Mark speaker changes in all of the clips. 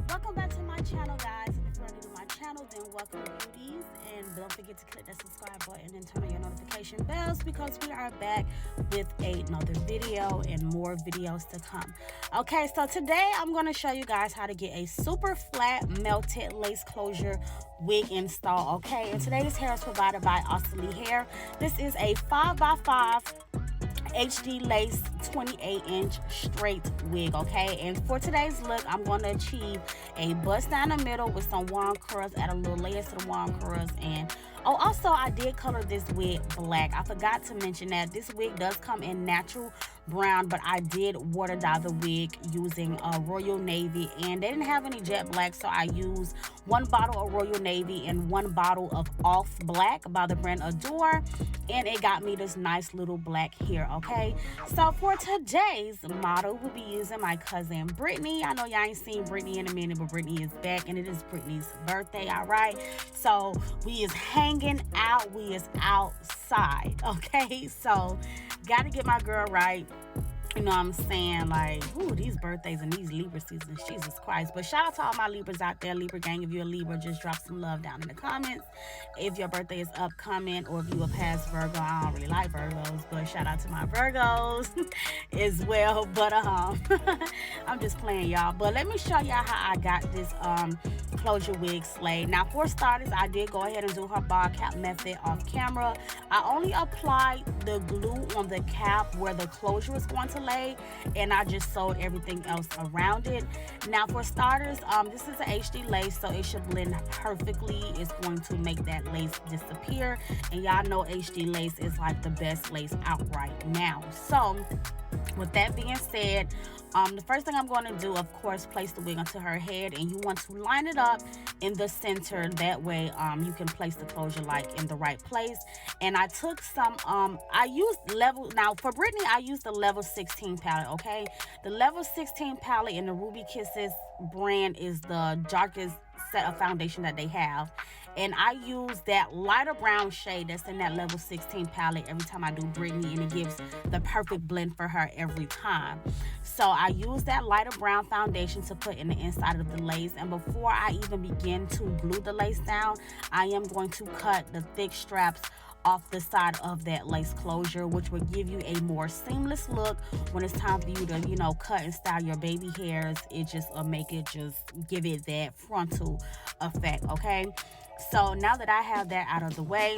Speaker 1: Welcome back to my channel, guys. If you're new to my channel, then welcome, beauties, and don't forget to click that subscribe button and turn on your notification bells, because we are back with another video and more videos to come. Okay, so today I'm going to show you guys how to get a super flat melted lace closure wig install. Okay, and today's hair is provided by OssileeHair. This is a 5x5 HD lace 28-inch straight wig. Okay, and for today's look, I'm going to achieve a bust down the middle with some wand curls, add a little layers to the wand curls, and oh, also I did color this wig black. I forgot to mention that this wig does come in natural brown, but I did water dye the wig using Royal Navy, and they didn't have any jet black, so I used 1 bottle of Royal Navy and 1 bottle of Off Black by the brand Adore, and it got me this nice little black hair. Okay, so for today's model, we'll be using my cousin Brittany. I know y'all ain't seen Brittany in a minute, but Brittany is back, and it is Brittany's birthday. All right, so we is hanging out, we is outside. Okay, so gotta get my girl right. You know what I'm saying? Like, ooh, these birthdays and these Libra seasons, Jesus Christ. But shout out to all my Libras out there. Libra gang, if you're a Libra, just drop some love down in the comments. If your birthday is upcoming, or if you a past Virgo, I don't really like Virgos, but shout out to my Virgos as well. But I'm just playing, y'all. But let me show y'all how I got this closure wig slayed. Now, for starters, I did go ahead and do her ball cap method off camera. I only applied the glue on the cap where the closure is going to lay, and I just sewed everything else around it. Now, for starters, this is an HD lace, so it should blend perfectly. It's going to make that lace disappear, and y'all know HD lace is like the best lace out right now. So with that being said, the first thing I'm going to do, of course, place the wig onto her head, and you want to line it up in the center. That way you can place the closure like in the right place. And I took some I used level, now for Brittany I used the level 16 palette. Okay, the level 16 palette in the Ruby Kisses brand is the darkest set of foundation that they have, and I use that lighter brown shade that's in that level 16 palette every time I do Brittany, and it gives the perfect blend for her every time. So I use that lighter brown foundation to put in the inside of the lace, and before I even begin to glue the lace down, I am going to cut the thick straps off the side of that lace closure, which will give you a more seamless look when it's time for you to, you know, cut and style your baby hairs. It just will make it, just give it that frontal effect. Okay, so now that I have that out of the way,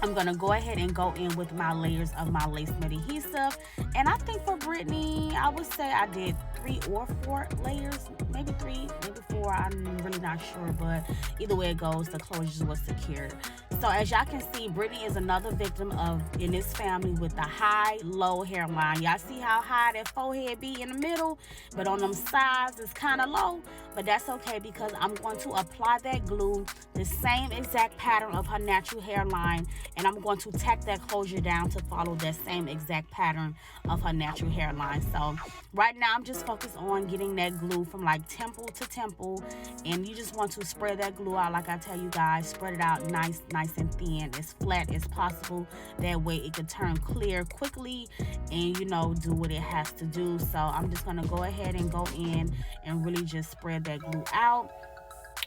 Speaker 1: I'm gonna go ahead and go in with my layers of my lace matte adhesive. And I think for Brittany, I would say I did 3 or 4 layers, maybe 3, maybe 4. I'm really not sure, but either way it goes, the closures was secured. So as y'all can see, Brittany is another victim in this family with the high-low hairline. Y'all see how high that forehead be in the middle, but on them sides it's kind of low. But that's okay, because I'm going to apply that glue, the same exact pattern of her natural hairline, and I'm going to tack that closure down to follow that same exact pattern of her natural hairline. So right now I'm just focused on getting that glue from like temple to temple, and you just want to spread that glue out. Like I tell you guys, spread it out nice and thin, as flat as possible. That way it can turn clear quickly and, you know, do what it has to do. So I'm just going to go ahead and go in and really just spread that glue out.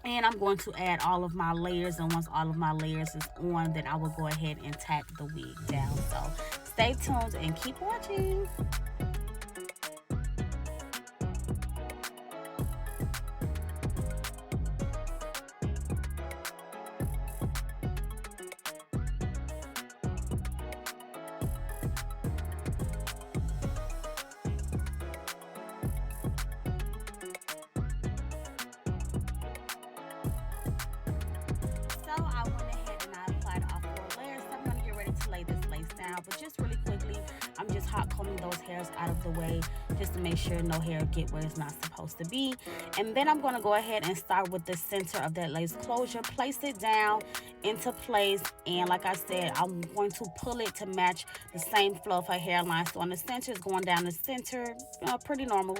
Speaker 1: And I'm going to add all of my layers, and once all of my layers is on, then I will go ahead and tack the wig down. So stay tuned and keep watching. I went ahead and I applied all 4 layers. So I'm going to get ready to lay this lace down, but just really quickly, I'm just hot combing those hairs out of the way just to make sure no hair get where it's not supposed to be. And then I'm going to go ahead and start with the center of that lace closure, place it down into place, and like I said, I'm going to pull it to match the same flow of her hairline. So on the center, is going down the center, pretty normal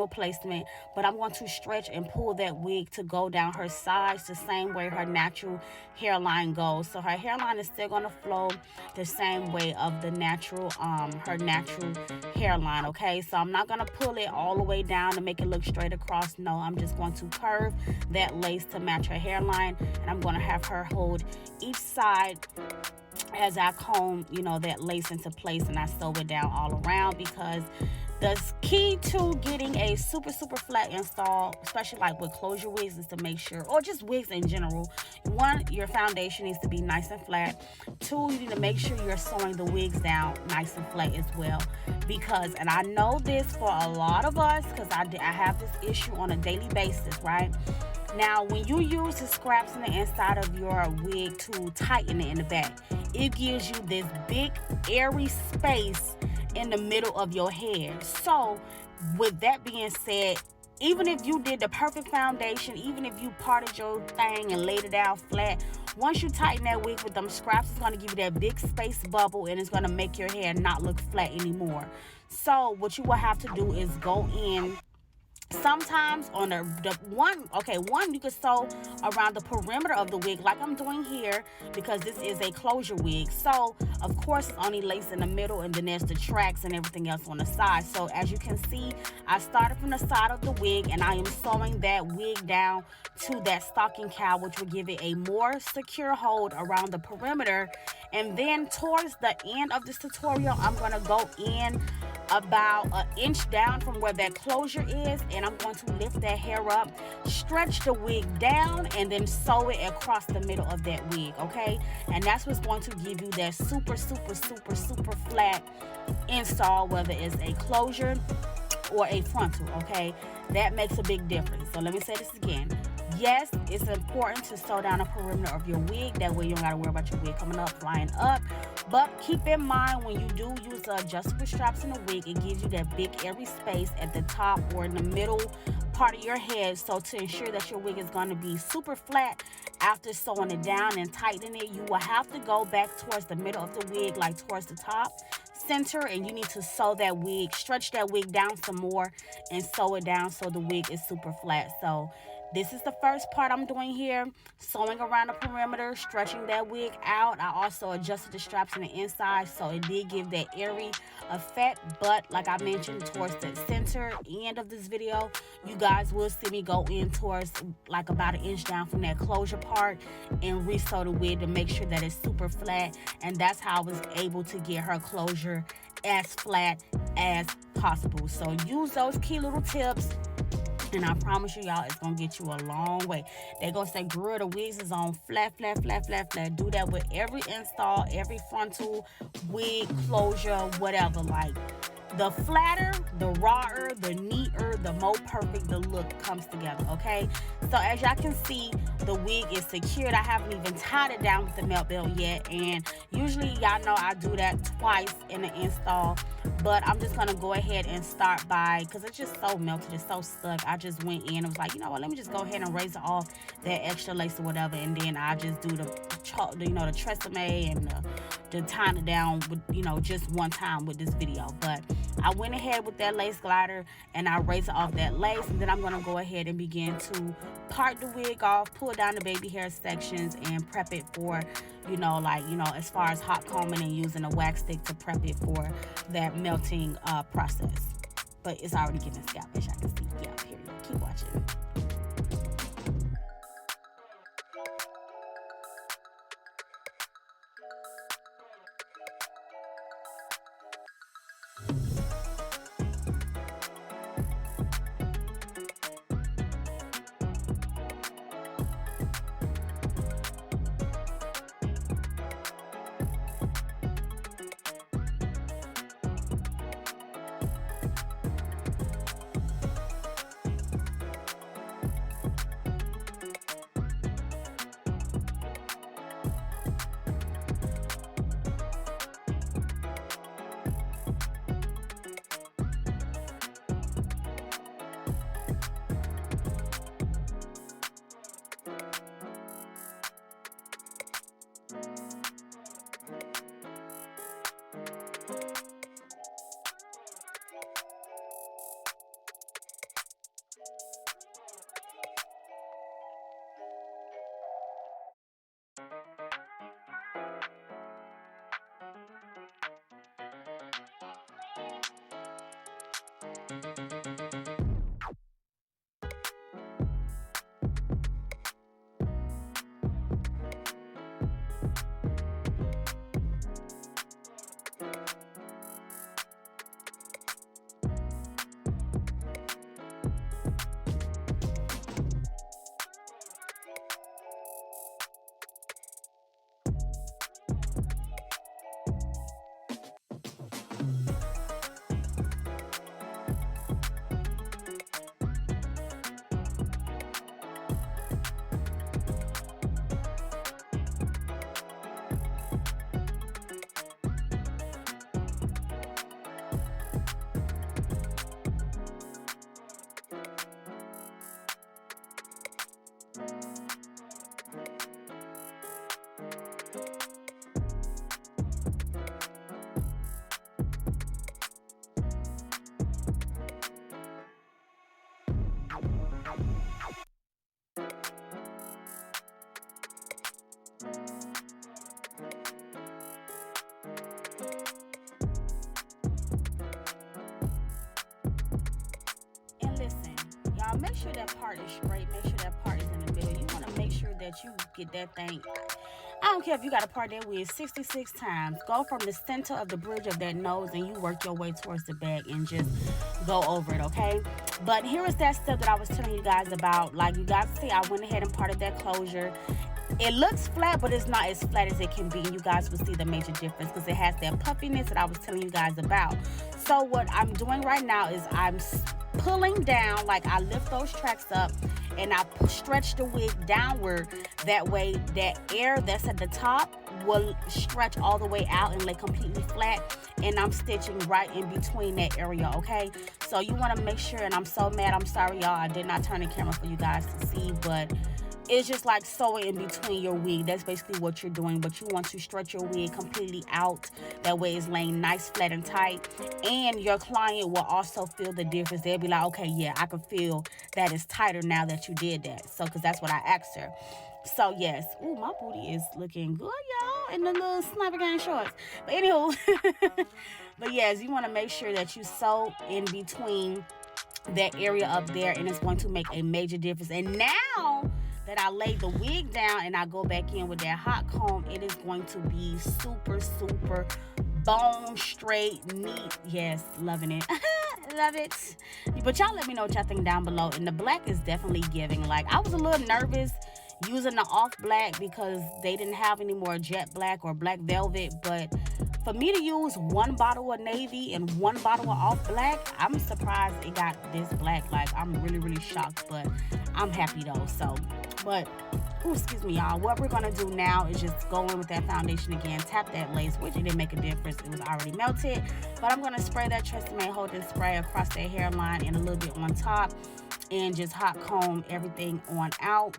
Speaker 1: placement, but I'm going to stretch and pull that wig to go down her sides the same way her natural hairline goes. So her hairline is still going to flow the same way of the natural her natural hairline. Okay, so I'm not going to pull it all the way down to make it look straight across. No, I'm just going to curve that lace to match her hairline, and I'm going to have her hold each side as I comb, that lace into place, and I sew it down all around, because the key to getting a super flat install, especially like with closure wigs, is to make sure, or just wigs in general, one, your foundation needs to be nice and flat. Two, you need to make sure you're sewing the wigs down nice and flat as well, because, and I know this for a lot of us, because I have this issue on a daily basis, right? Now, when you use the scraps in the inside of your wig to tighten it in the back, it gives you this big airy space in the middle of your hair. So with that being said, even if you did the perfect foundation, even if you parted your thing and laid it out flat, once you tighten that wig with them scraps, it's going to give you that big space bubble, and it's going to make your hair not look flat anymore. So what you will have to do is go in sometimes on one you could sew around the perimeter of the wig like I'm doing here, because this is a closure wig. So of course it's only lace in the middle, and then there's the tracks and everything else on the side. So as you can see, I started from the side of the wig, and I am sewing that wig down to that stocking cowl, which will give it a more secure hold around the perimeter. And then towards the end of this tutorial, I'm going to go in about an inch down from where that closure is, and I'm going to lift that hair up, stretch the wig down, and then sew it across the middle of that wig. Okay, and that's what's going to give you that super flat install, whether it's a closure or a frontal. Okay, that makes a big difference. So let me say this again. Yes, it's important to sew down the perimeter of your wig. That way you don't got to worry about your wig coming up, flying up. But keep in mind, when you do use the adjustable straps in the wig, it gives you that big airy space at the top or in the middle part of your head. So to ensure that your wig is going to be super flat after sewing it down and tightening it, you will have to go back towards the middle of the wig, like towards the top center, and you need to sew that wig, stretch that wig down some more, and sew it down so the wig is super flat. So this is the first part I'm doing here, sewing around the perimeter, stretching that wig out. I also adjusted the straps on the inside, so it did give that airy effect. But like I mentioned, towards the center end of this video, you guys will see me go in towards like about an inch down from that closure part and re-sew the wig to make sure that it's super flat. And that's how I was able to get her closure as flat as possible. So use those key little tips, and I promise you, y'all, it's gonna get you a long way. They're gonna say, girl, the wigs is on flat. Do that with every install, every frontal wig closure, whatever. Like, the flatter, the rawer, the neater, the more perfect the look comes together. Okay, so as y'all can see, the wig is secured. I haven't even tied it down with the melt belt yet, and usually y'all know I do that twice in the install, but I'm just gonna go ahead and start by, because it's just so melted, it's so stuck. I just went in and was like, you know what, let me just go ahead and razor off that extra lace or whatever, and then I just do the tresemme and the tying it down with, just one time with this video. But I went ahead with that lace glider and I razor off that lace, and then I'm gonna go ahead and begin to part the wig off, pull down the baby hair sections, and prep it for, as far as hot combing and using a wax stick to prep it for that melting process. But it's already getting scalp, as y'all can see. Yeah, here you go. Keep watching. make sure that part is straight. Make sure that part is in the middle. You want to make sure that you get that thing. I don't care if you got to part that wig 66 times. Go from the center of the bridge of that nose and you work your way towards the back and just go over it, okay? But here is that step that I was telling you guys about. Like, you guys see, I went ahead and parted that closure. It looks flat, but it's not as flat as it can be. And you guys will see the major difference because it has that puffiness that I was telling you guys about. So what I'm doing right now is I'm pulling down, like I lift those tracks up and I stretch the wig downward. That way that air that's at the top will stretch all the way out and lay completely flat, and I'm stitching right in between that area, okay? So you want to make sure, and I'm so mad, I'm sorry y'all, I did not turn the camera for you guys to see, but it's just like sewing in between your wig. That's basically what you're doing. But you want to stretch your wig completely out. That way it's laying nice, flat, and tight. And your client will also feel the difference. They'll be like, okay, yeah, I can feel that it's tighter now that you did that. So, because that's what I asked her. So, yes. Ooh, my booty is looking good, y'all, in the little sniper gang shorts. But anywho, but yes, you want to make sure that you sew in between that area up there, and it's going to make a major difference. And now that I lay the wig down and I go back in with that hot comb, it is going to be super, super bone straight, neat. Yes, loving it. Love it. But y'all let me know what y'all think down below. And the black is definitely giving. Like, I was a little nervous using the off black because they didn't have any more jet black or black velvet, but for me to use one bottle of navy and one bottle of off black, I'm surprised it got this black. Like, I'm really, really shocked, but I'm happy though. So, but, ooh, excuse me, y'all. What we're gonna do now is just go in with that foundation again, tap that lace, which it didn't make a difference. It was already melted, but I'm gonna spray that Tresemme Holding Spray across that hairline and a little bit on top, and just hot comb everything on out.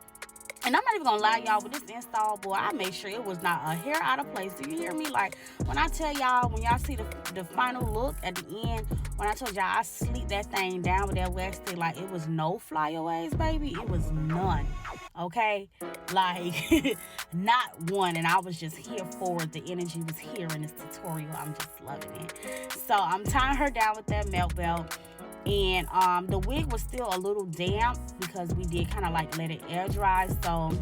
Speaker 1: And I'm not even gonna lie, y'all, with this install, boy, I made sure it was not a hair out of place. Do you hear me? Like, when I tell y'all, when y'all see the final look at the end, when I told y'all I sleeked that thing down with that wax stick, like, it was no flyaways, baby. It was none, okay? Like, not one. And I was just here for it. The energy was here in this tutorial. I'm just loving it. So I'm tying her down with that melt belt. And the wig was still a little damp because we did kind of like let it air dry. So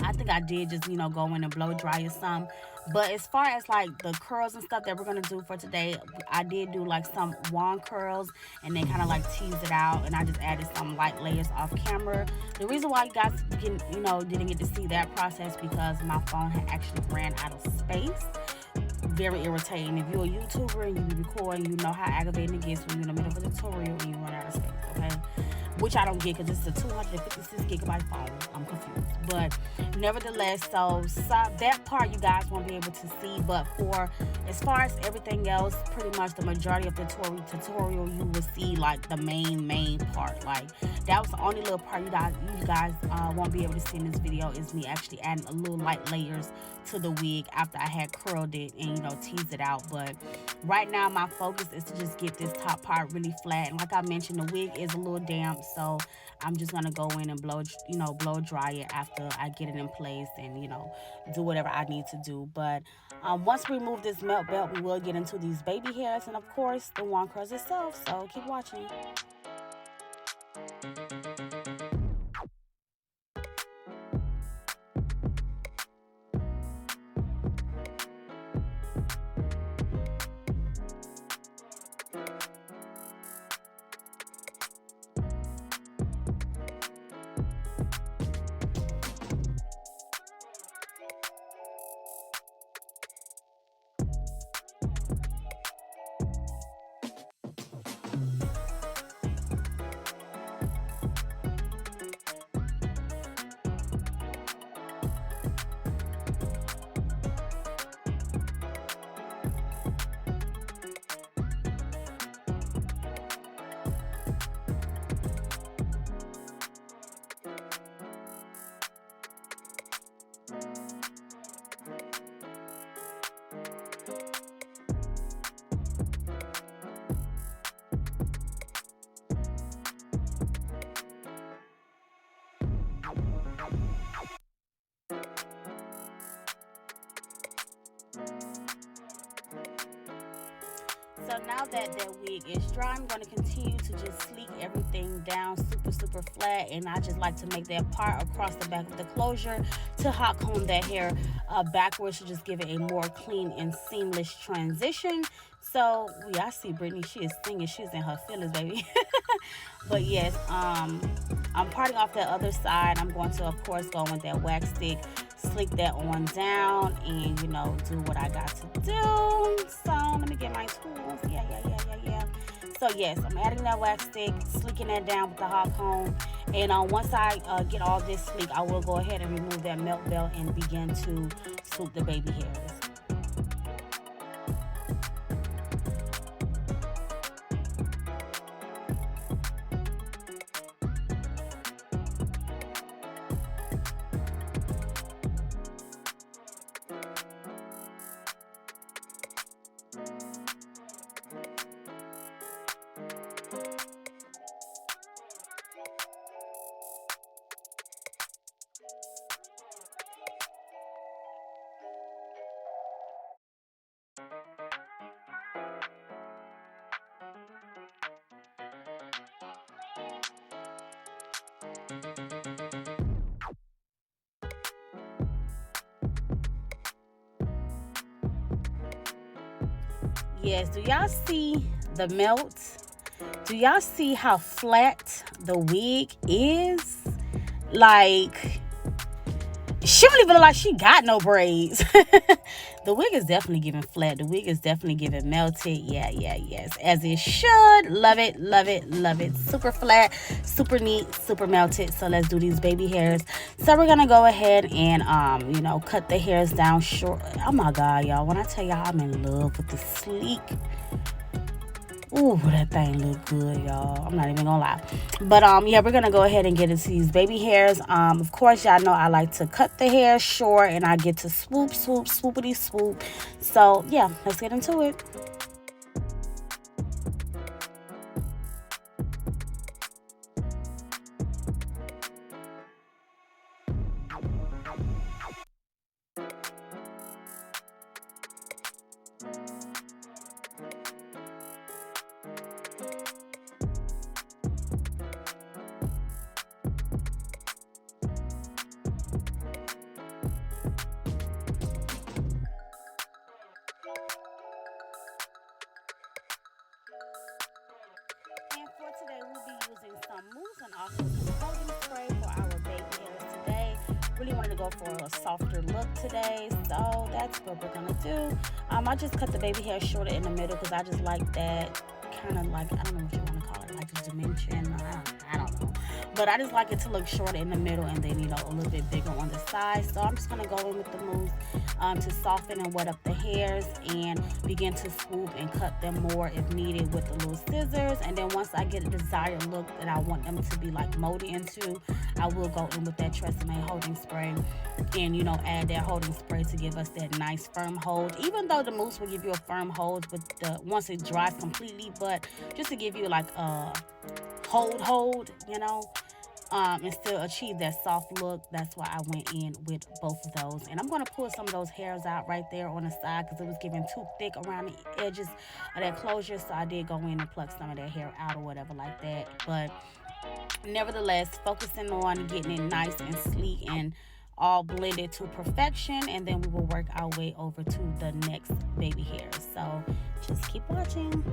Speaker 1: I think I did just, you know, go in and blow dry or some. But as far as like the curls and stuff that we're going to do for today, I did do like some wand curls and then kind of like tease it out. And I just added some light layers off camera. The reason why you guys didn't get to see that process because my phone had actually ran out of space. Very irritating. If you're a YouTuber and you be recording, you know how aggravating it gets when you're in the middle of a tutorial and you run out of space, okay? Which I don't get because it's a 256 gigabyte phone. I'm confused. But nevertheless, so that part you guys won't be able to see. But for as far as everything else, pretty much the majority of the tutorial you will see like the main part. Like, that was the only little part you guys won't be able to see in this video is me actually adding a little light layers to the wig after I had curled it and, you know, teased it out. But right now my focus is to just get this top part really flat. And like I mentioned, the wig is a little damp, so I'm just gonna go in and blow dry it after I get it in place and, you know, do whatever I need to do. But once we remove this melt belt, we will get into these baby hairs and of course the wand curls itself. So keep watching. So now that that wig is dry, I'm going to continue to just sleek everything down super super flat, and I just like to make that part across the back of the closure to hot comb that hair backwards to just give it a more clean and seamless transition. So yeah, I see Brittany, she is singing, she's in her feelings, baby. But yes, I'm parting off that other side. I'm going to, of course, go with that wax stick, slick that on down, and do what I got to do. So let me get my tools. Yeah. So yes, I'm adding that wax stick, slicking that down with the hot comb, and once I get all this sleek, I will go ahead and remove that melt belt and begin to swoop the baby hairs. Yes, do y'all see the melt? Do y'all see how flat the wig is? Like, she don't even look like she got no braids. The wig is definitely giving flat. The wig is definitely giving melted. Yes. As it should. Love it. Super flat, super neat, super melted. So let's do these baby hairs. So we're gonna go ahead and cut the hairs down short. Oh my god, y'all. When I tell y'all I'm in love with the sleek. Ooh, that thing look good, y'all. I'm not even gonna lie. But yeah, we're gonna go ahead and get into these baby hairs. Of course, y'all know I like to cut the hair short, and I get to swoopity swoop. So yeah, let's get into it. And for today, we'll be using some mousse and also some holding spray for our baby hairs today. Really wanted to go for a softer look today, so that's what we're gonna do. I just cut the baby hair shorter in the middle because I just like that kind of like, I don't know what you want to call it, like the dimension. I don't know. But I just like it to look shorter in the middle and then, a little bit bigger on the side. So I'm just going to go in with the mousse to soften and wet up the hairs and begin to swoop and cut them more if needed with the little scissors. And then once I get a desired look that I want them to be like molded into, I will go in with that Tresemme holding spray and, add that holding spray to give us that nice firm hold. Even though the mousse will give you a firm hold with once it dries completely, but just to give you like a hold, and still achieve that soft look. That's why I went in with both of those. And I'm going to pull some of those hairs out right there on the side because it was getting too thick around the edges of that closure. So I did go in and pluck some of that hair out or whatever like that. But nevertheless, focusing on getting it nice and sleek and all blended to perfection, and then we will work our way over to the next baby hairs. So just keep watching.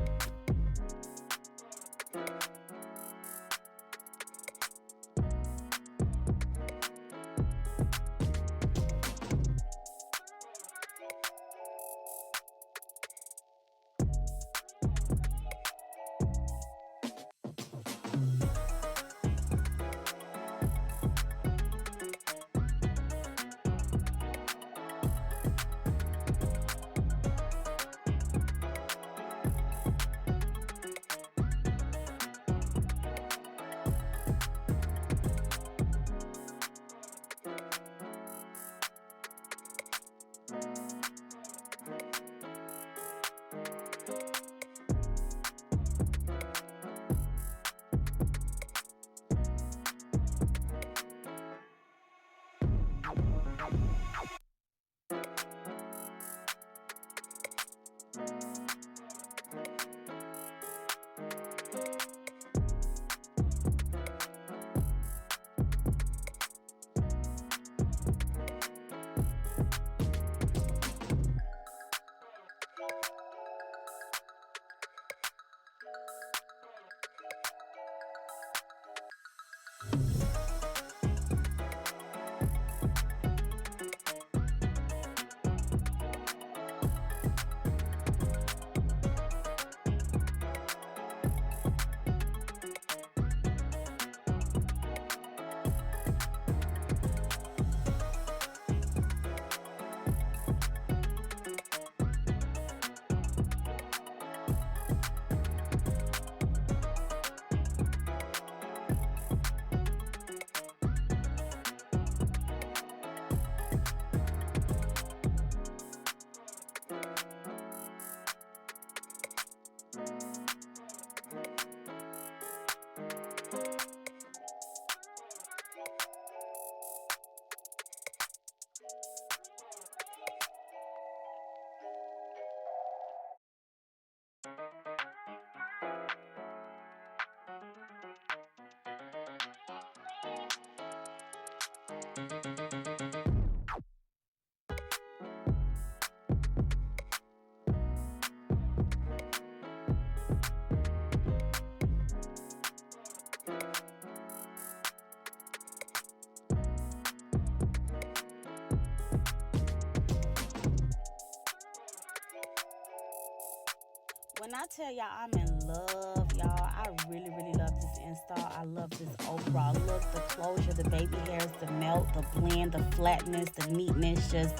Speaker 1: When I tell y'all I'm in love, y'all, I really, really love this install. I love this overall look, the closure, the baby hairs, the melt, the blend, the flatness, the neatness, just,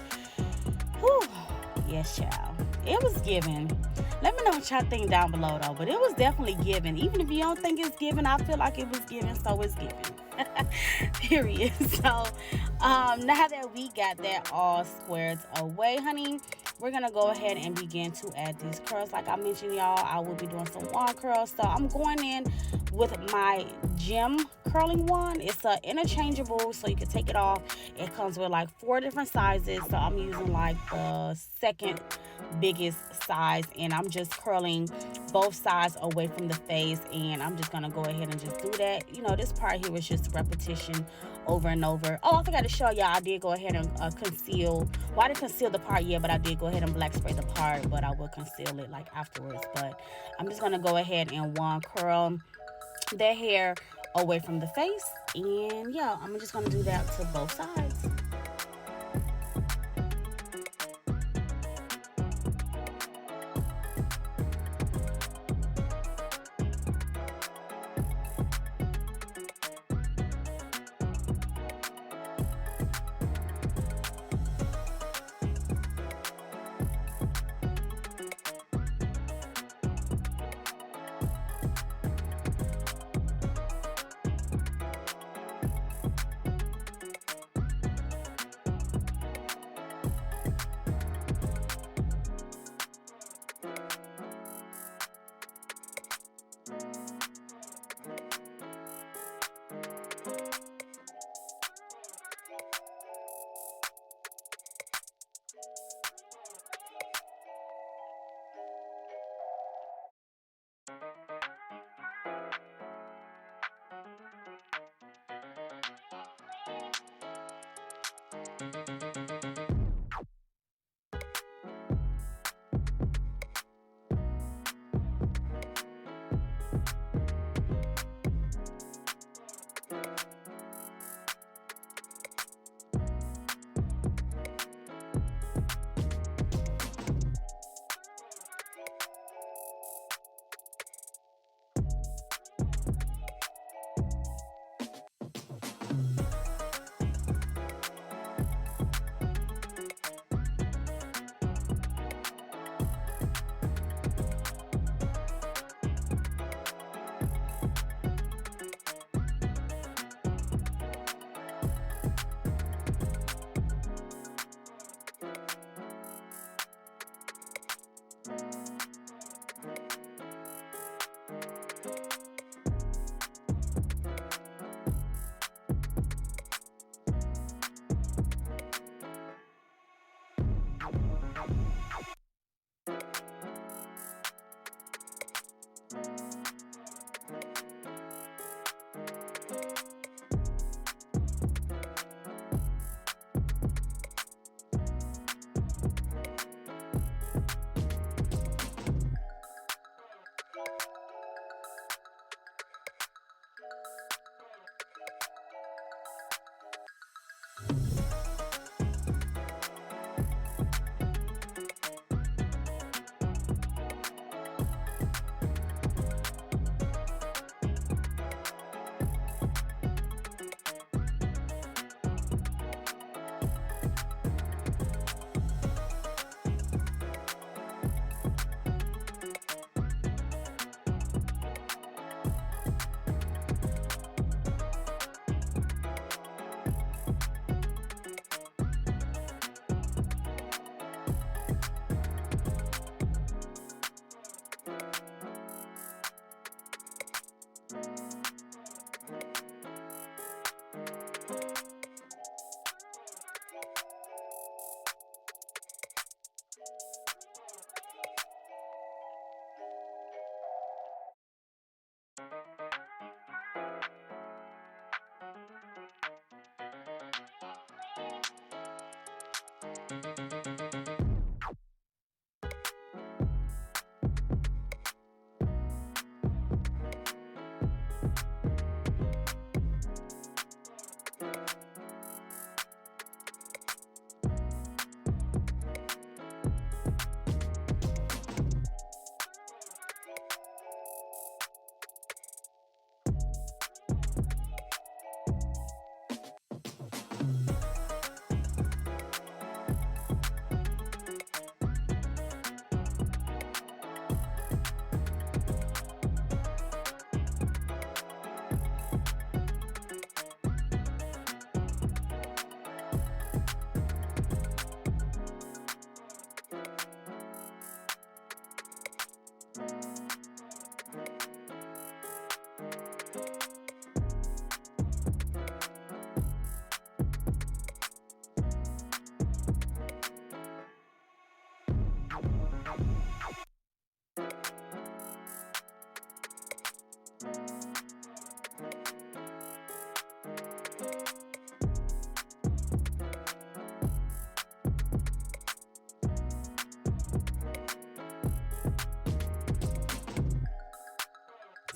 Speaker 1: whew, yes, child. It was given. Let me know what y'all think down below, though, but it was definitely given. Even if you don't think it's given, I feel like it was given, so it's given. Period. So, now that we got that all squared away, honey, we're gonna go ahead and begin to add these curls. Like I mentioned, y'all, I will be doing some wand curls. So I'm going in with my gem curling wand. It's interchangeable, so you can take it off. It comes with like 4 different sizes. So I'm using like the second biggest size, and I'm just curling both sides away from the face, and I'm just gonna go ahead and just do that. You know, this part here was just repetition over and over. Oh, I forgot to show y'all, I did go ahead and conceal. Well, I didn't conceal the part yet, but I did go ahead and black spray the part, but I will conceal it like afterwards. But I'm just gonna go ahead and wand curl the hair away from the face, and yeah, I'm just gonna do that to both sides.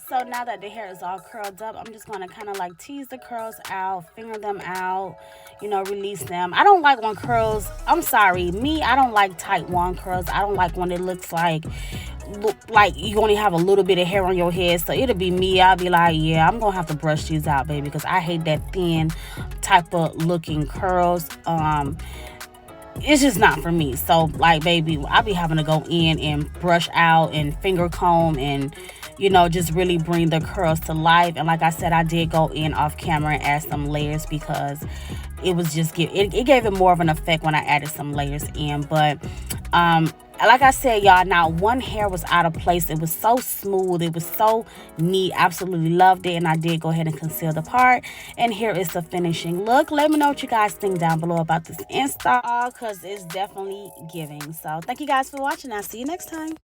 Speaker 1: So now that the hair is all curled up, I'm just going to kind of like tease the curls out, finger them out, you know, release them. I don't like when curls, I'm sorry, me, I don't like tight wand curls. I don't like when it looks like you only have a little bit of hair on your head. So it'll be me, I'll be like, yeah, I'm going to have to brush these out, baby, because I hate that thin type of looking curls. It's just not for me. So like, baby, I'll be having to go in and brush out and finger comb and, you know, just really bring the curls to life. And like I said, I did go in off camera and add some layers because it was just it gave it more of an effect when I added some layers in. But like I said, y'all, not one hair was out of place. It was so smooth. It was so neat. Absolutely loved it. And I did go ahead and conceal the part. And here is the finishing look. Let me know what you guys think down below about this install, because it's definitely giving. So thank you guys for watching. I'll see you next time.